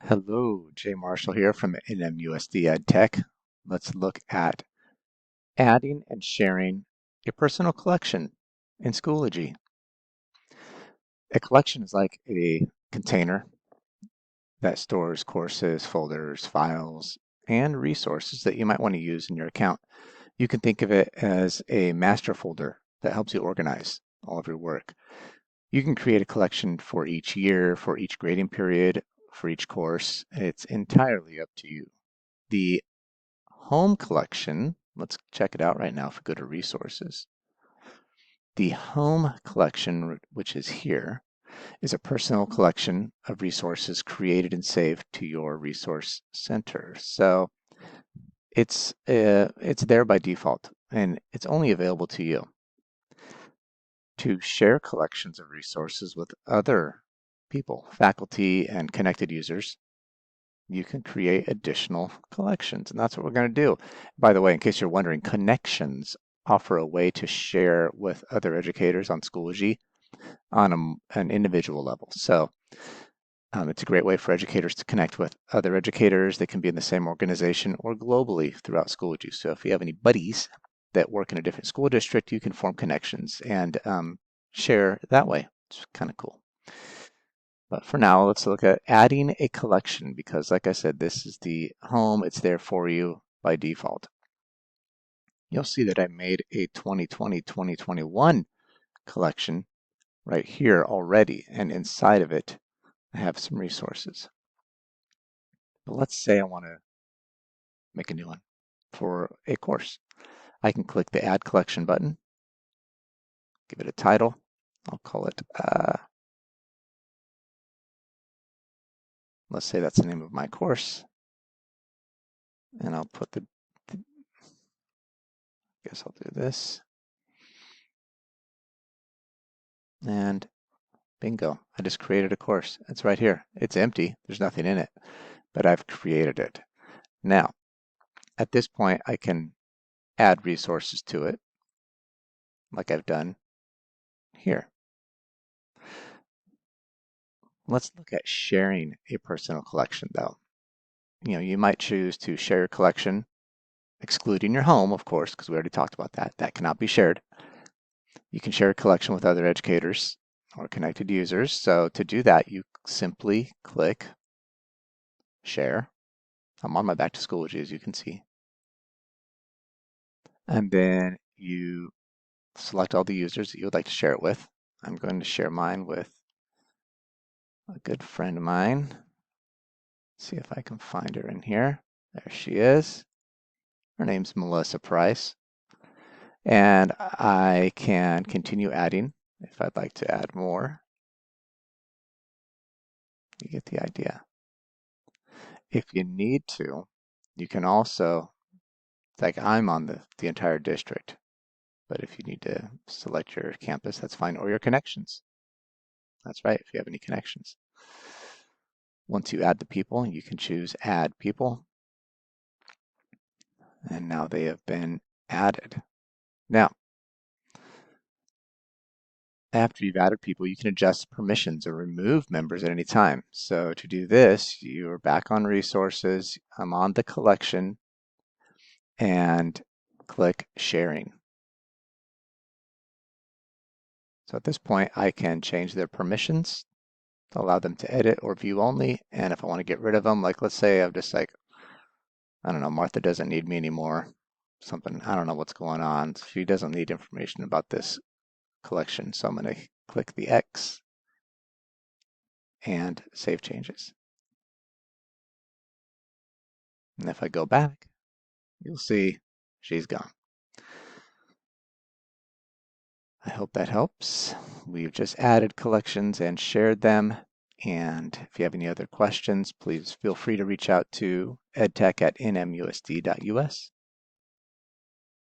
Hello, Jay Marshall here from NMUSD EdTech. Let's look at adding and sharing a personal collection in Schoology. A collection is like a container that stores courses, folders, files, and resources that you might want to use in your account. You can think of it as a master folder that helps you organize all of your work. You can create a collection for each year, for each grading period, for each course. It's entirely up to you. The home collection, let's check it out right now if we go to resources. The home collection, which is here, is a personal collection of resources created and saved to your resource center. So it's there by default and it's only available to you. To share collections of resources with other people, faculty, and connected users, you can create additional collections, and that's what we're going to do. By the way, in case you're wondering, connections offer a way to share with other educators on Schoology on an individual level. So it's a great way for educators to connect with other educators. They can be in the same organization or globally throughout Schoology. So if you have any buddies that work in a different school district, you can form connections and share that way. It's kind of cool. But for now, let's look at adding a collection because, like I said, this is the home. It's there for you by default. You'll see that I made a 2020-2021 collection right here already, and inside of it, I have some resources. But let's say I want to make a new one for a course. I can click the Add Collection button, give it a title. I'll call it, let's say that's the name of my course. And I'll put I guess I'll do this. And bingo, I just created a course. It's right here. It's empty. There's nothing in it, but I've created it. Now, at this point, I can add resources to it, like I've done here. Let's look at sharing a personal collection, though. You might choose to share your collection, excluding your home, of course, because we already talked about that. That cannot be shared. You can share a collection with other educators or connected users. So to do that, you simply click Share. I'm on my Back to Schoology, as you can see. And then you select all the users that you would like to share it with. I'm going to share mine with a good friend of mine. See if I can find her in here. There she is. Her name's Melissa Price. And I can continue adding if I'd like to add more. You get the idea. If you need to, you can also, like I'm on the entire district, but if you need to select your campus, that's fine, or your connections. That's right, if you have any connections. Once you add the people, you can choose Add People. And now they have been added. Now, after you've added people, you can adjust permissions or remove members at any time. So to do this, you're back on Resources. I'm on the collection and click Sharing. So at this point, I can change their permissions to allow them to edit or view only. And if I want to get rid of them, like let's say I'm just like, I don't know, Martha doesn't need me anymore. Something, I don't know what's going on. She doesn't need information about this collection. So I'm going to click the X and save changes. And if I go back, you'll see she's gone. I hope that helps. We've just added collections and shared them. And if you have any other questions, please feel free to reach out to edtech@nmusd.us.